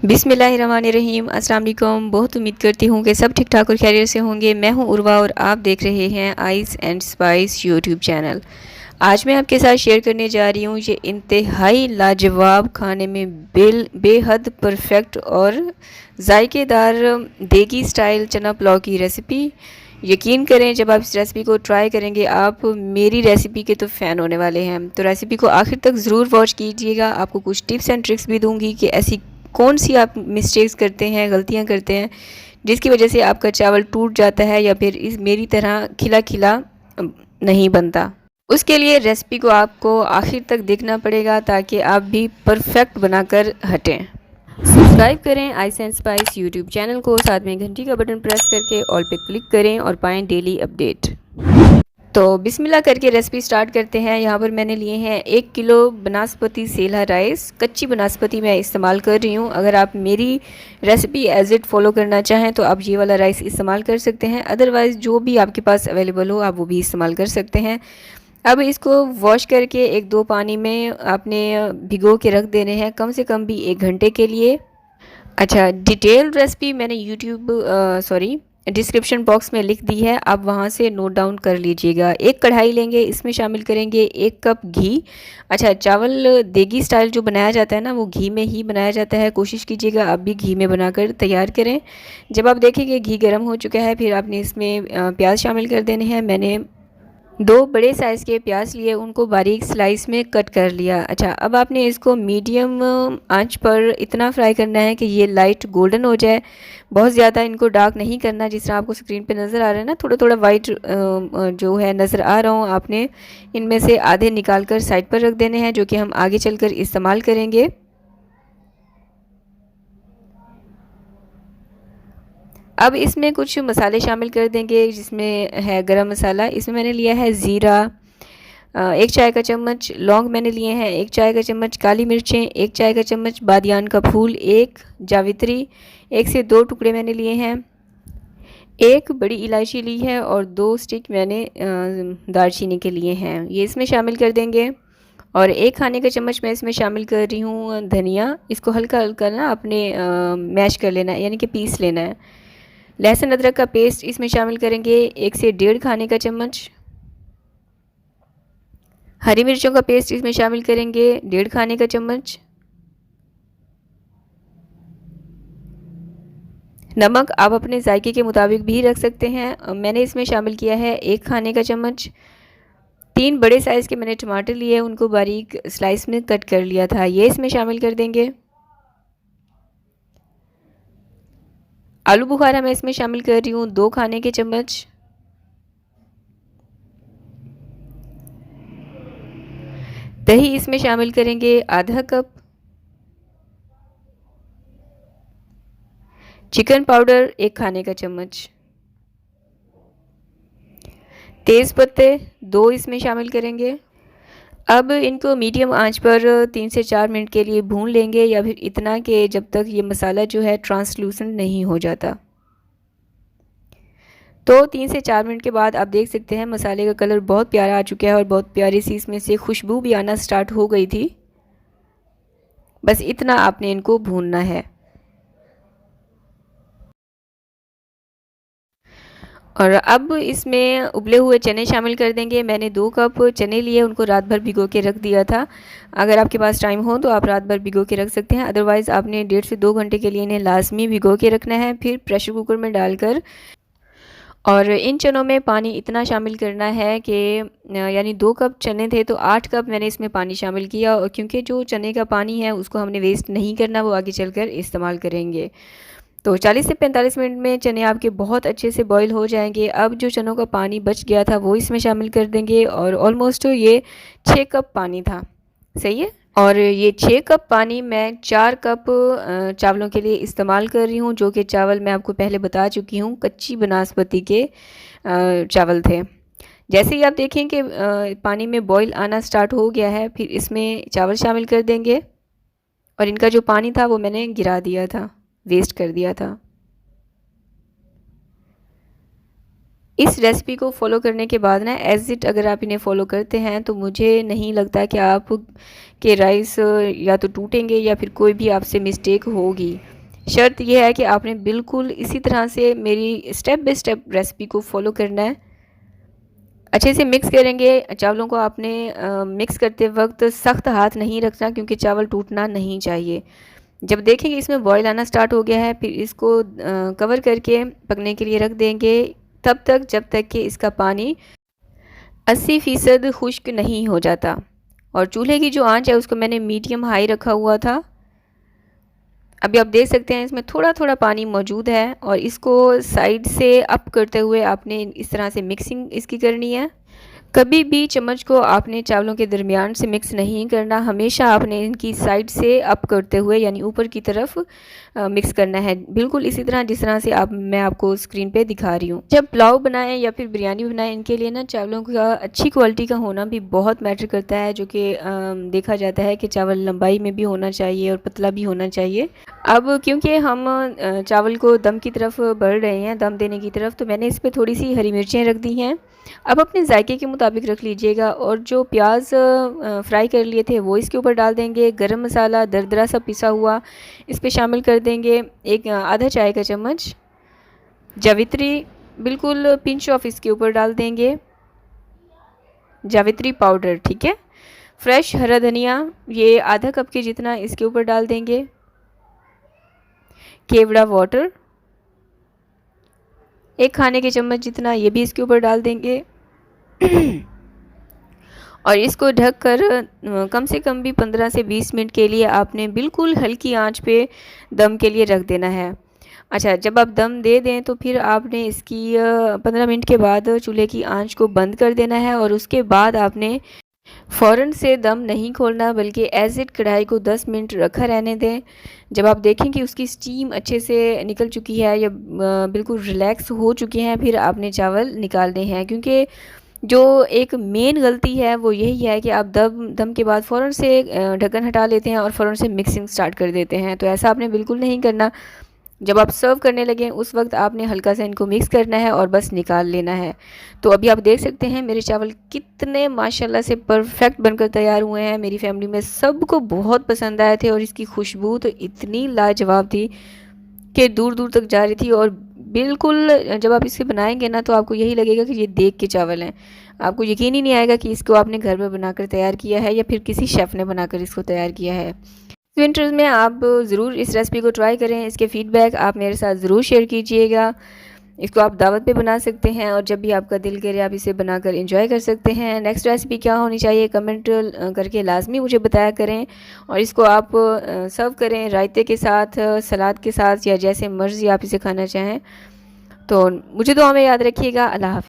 बिस्मिल्लाहिर्रहमानिर्रहीम। अस्सलाम वालेकुम। बहुत उम्मीद करती हूँ कि सब ठीक ठाक और खैरियत से होंगे। मैं हूँ उर्वा और आप देख रहे हैं ice and spice YouTube channel. आज मैं आपके साथ शेयर करने जा रही हूँ ये इंतहाई लाजवाब, खाने में बेहद परफेक्ट और जायकेदार देगी स्टाइल चना पुलाव की रेसिपी। यकीन करें, जब आप इस रेसिपी को ट्राई करेंगे आप मेरी रेसिपी के तो फ़ैन होने वाले हैं। तो रेसिपी को आखिर तक ज़रूर वॉच कीजिएगा। आपको कुछ टिप्स एंड ट्रिक्स भी दूंगी कि ऐसी कौन सी आप मिस्टेक्स करते हैं, गलतियां करते हैं, जिसकी वजह से आपका चावल टूट जाता है या फिर इस मेरी तरह खिला खिला नहीं बनता। उसके लिए रेसिपी को आपको आखिर तक देखना पड़ेगा ताकि आप भी परफेक्ट बनाकर हटें। सब्सक्राइब करें ice and spice YouTube channel को, साथ में घंटी का बटन प्रेस करके ऑल पे क्लिक करें और पाएँ डेली अपडेट। तो बिस्मिल्लाह करके रेसिपी स्टार्ट करते हैं। यहाँ पर मैंने लिए हैं 1 किलो बनास्पति सेला राइस। कच्ची बनास्पति मैं इस्तेमाल कर रही हूँ। अगर आप मेरी रेसिपी एज इट फॉलो करना चाहें तो आप ये वाला राइस इस्तेमाल कर सकते हैं, अदरवाइज़ जो भी आपके पास अवेलेबल हो आप वो भी इस्तेमाल कर सकते हैं। अब इसको वॉश करके 1-2 पानी में आपने भिगो के रख देने हैं, कम से कम भी 1 घंटे के लिए। अच्छा, डिटेल रेसिपी मैंने डिस्क्रिप्शन बॉक्स में लिख दी है, आप वहाँ से नोट डाउन कर लीजिएगा। एक कढ़ाई लेंगे, इसमें शामिल करेंगे 1 कप घी। अच्छा, चावल देगी स्टाइल जो बनाया जाता है ना, वो घी में ही बनाया जाता है। कोशिश कीजिएगा आप भी घी में बनाकर तैयार करें। जब आप देखेंगे घी गर्म हो चुका है, फिर आपने इसमें प्याज शामिल कर देने हैं। मैंने 2 बड़े साइज़ के प्याज लिए, उनको बारीक स्लाइस में कट कर लिया। अच्छा, अब आपने इसको मीडियम आंच पर इतना फ्राई करना है कि ये लाइट गोल्डन हो जाए। बहुत ज़्यादा इनको डार्क नहीं करना। जिस तरह आपको स्क्रीन पे नज़र आ रहा है ना, थोड़ा थोड़ा वाइट जो है नज़र आ रहा हूँ, आपने इनमें से आधे निकाल कर साइड पर रख देने हैं, जो कि हम आगे चलकर इस्तेमाल करेंगे। अब इसमें कुछ मसाले शामिल कर देंगे, जिसमें है गरम मसाला। इसमें मैंने लिया है ज़ीरा 1 चाय का चम्मच, लौंग मैंने लिए हैं 1 चाय का चम्मच, काली मिर्चें 1 चाय का चम्मच, बादियान का फूल 1, जावित्री 1 से 2 टुकड़े मैंने लिए हैं, 1 बड़ी इलायची ली है और 2 स्टिक मैंने दालचीनी के लिए हैं। ये इसमें शामिल कर देंगे। और 1 खाने का चम्मच मैं इसमें शामिल कर रही हूँ धनिया। इसको हल्का हल्का ना आपने मैश कर लेना है, यानी कि पीस लेना है। लहसुन अदरक का पेस्ट इसमें शामिल करेंगे 1 से 1.5 खाने का चम्मच। हरी मिर्चों का पेस्ट इसमें शामिल करेंगे 1.5 खाने का चम्मच। नमक आप अपने जायके के मुताबिक भी रख सकते हैं। मैंने इसमें शामिल किया है 1 खाने का चम्मच। 3 बड़े साइज़ के मैंने टमाटर लिए, उनको बारीक स्लाइस में कट कर लिया था, ये इसमें शामिल कर देंगे। आलू बुखारा मैं इसमें शामिल कर रही हूँ 2 खाने के चम्मच। दही इसमें शामिल करेंगे आधा कप। चिकन पाउडर 1 खाने का चम्मच। तेज़ पत्ते 2 इसमें शामिल करेंगे। अब इनको मीडियम आंच पर 3 से 4 मिनट के लिए भून लेंगे, या फिर इतना कि जब तक ये मसाला जो है ट्रांसलूसेंट नहीं हो जाता। तो 3 से 4 मिनट के बाद आप देख सकते हैं मसाले का कलर बहुत प्यारा आ चुका है और बहुत प्यारी सी इसमें से खुशबू भी आना स्टार्ट हो गई थी। बस इतना आपने इनको भूनना है। और अब इसमें उबले हुए चने शामिल कर देंगे। मैंने 2 कप चने लिए, उनको रात भर भिगो के रख दिया था। अगर आपके पास टाइम हो तो आप रात भर भिगो के रख सकते हैं, अदरवाइज़ आपने 1.5 से 2 घंटे के लिए इन्हें लाजमी भिगो के रखना है। फिर प्रेशर कुकर में डालकर, और इन चनों में पानी इतना शामिल करना है कि यानी 2 कप चने थे तो 8 कप मैंने इसमें पानी शामिल किया। और क्योंकि जो चने का पानी है उसको हमने वेस्ट नहीं करना, वो आगे चलकर इस्तेमाल करेंगे। तो 40 से 45 मिनट में चने आपके बहुत अच्छे से बॉईल हो जाएंगे। अब जो चनों का पानी बच गया था वो इसमें शामिल कर देंगे, और ऑलमोस्ट ये 6 कप पानी था। सही है। और ये 6 कप पानी मैं 4 कप चावलों के लिए इस्तेमाल कर रही हूँ, जो कि चावल मैं आपको पहले बता चुकी हूँ कच्ची बनास्पति के चावल थे। जैसे ही आप देखें कि पानी में बॉईल आना स्टार्ट हो गया है, फिर इसमें चावल शामिल कर देंगे। और इनका जो पानी था वो मैंने गिरा दिया था, वेस्ट कर दिया था। इस रेसिपी को फॉलो करने के बाद ना, एज इट अगर आप इन्हें फॉलो करते हैं तो मुझे नहीं लगता कि आप के राइस या तो टूटेंगे या फिर कोई भी आपसे मिस्टेक होगी। शर्त यह है कि आपने बिल्कुल इसी तरह से मेरी स्टेप बाय स्टेप रेसिपी को फॉलो करना है। अच्छे से मिक्स करेंगे। चावलों को आपने मिक्स करते वक्त सख्त हाथ नहीं रखना, क्योंकि चावल टूटना नहीं चाहिए। जब देखेंगे इसमें बॉयल आना स्टार्ट हो गया है, फिर इसको कवर करके पकने के लिए रख देंगे, तब तक जब तक कि इसका पानी 80% खुश्क नहीं हो जाता। और चूल्हे की जो आंच है उसको मैंने मीडियम हाई रखा हुआ था। अभी आप देख सकते हैं इसमें थोड़ा थोड़ा पानी मौजूद है, और इसको साइड से अप करते हुए आपने इस तरह से मिक्सिंग इसकी करनी है। कभी भी चम्मच को आपने चावलों के दरमियान से मिक्स नहीं करना, हमेशा आपने इनकी साइड से अप करते हुए यानी ऊपर की तरफ मिक्स करना है, बिल्कुल इसी तरह जिस तरह से मैं आपको स्क्रीन पे दिखा रही हूँ। जब पुलाव बनाएं या फिर बिरयानी बनाएं, इनके लिए ना चावलों का अच्छी क्वालिटी का होना भी बहुत मैटर करता है, जो कि देखा जाता है कि चावल लंबाई में भी होना चाहिए और पतला भी होना चाहिए। अब क्योंकि हम चावल को दम की तरफ बढ़ रहे हैं, दम देने की तरफ, तो मैंने इस पर थोड़ी सी हरी मिर्चें रख दी हैं। अब अपने जायके के मुताबिक रख लीजिएगा, और जो प्याज फ्राई कर लिए थे वो इसके ऊपर डाल देंगे। गरम मसाला दरदरा सा पिसा हुआ इस पे शामिल कर देंगे, एक आधा चाय का चम्मच। जावित्री बिल्कुल पिंच ऑफ इसके ऊपर डाल देंगे, जावित्री पाउडर, ठीक है। फ्रेश हरा धनिया ये आधा कप के जितना इसके ऊपर डाल देंगे। केवड़ा वाटर 1 खाने के चम्मच जितना ये भी इसके ऊपर डाल देंगे। और इसको ढककर कम से कम भी 15 से 20 मिनट के लिए आपने बिल्कुल हल्की आंच पे दम के लिए रख देना है। अच्छा, जब आप दम दे दें तो फिर आपने इसकी 15 मिनट के बाद चूल्हे की आंच को बंद कर देना है, और उसके बाद आपने फ़ौरन से दम नहीं खोलना, बल्कि एज़ इट कढ़ाई को 10 मिनट रखा रहने दें। जब आप देखें कि उसकी स्टीम अच्छे से निकल चुकी है या बिल्कुल रिलैक्स हो चुके हैं, फिर आपने चावल निकालने हैं। क्योंकि जो एक मेन गलती है वो यही है कि आप दम के बाद फ़ौरन से ढक्कन हटा लेते हैं और फ़ौरन से मिक्सिंग स्टार्ट कर देते हैं। तो ऐसा आपने बिल्कुल नहीं करना। जब आप सर्व करने लगें उस वक्त आपने हल्का सा इनको मिक्स करना है और बस निकाल लेना है। तो अभी आप देख सकते हैं मेरे चावल कितने माशाल्लाह से परफेक्ट बनकर तैयार हुए हैं। मेरी फैमिली में सबको बहुत पसंद आए थे, और इसकी खुशबू तो इतनी लाजवाब थी कि दूर दूर तक जा रही थी। और बिल्कुल जब आप इसे बनाएंगे ना तो आपको यही लगेगा कि ये देख के चावल हैं। आपको यकीन ही नहीं आएगा कि इसको आपने घर में बनाकर तैयार किया है या फिर किसी शेफ़ ने बनाकर इसको तैयार किया है। विंटर्स में आप ज़रूर इस रेसिपी को ट्राई करें। इसके फ़ीडबैक आप मेरे साथ ज़रूर शेयर कीजिएगा। इसको आप दावत पे बना सकते हैं, और जब भी आपका दिल करे आप इसे बनाकर एंजॉय कर सकते हैं। नेक्स्ट रेसिपी क्या होनी चाहिए कमेंट करके लाजमी मुझे बताया करें, और इसको आप सर्व करें रायते के साथ, सलाद के साथ, या जैसे मर्ज़ी आप इसे खाना चाहें। तो मुझे दुआ में याद रखिएगा। अल्लाह हाफ़िज़।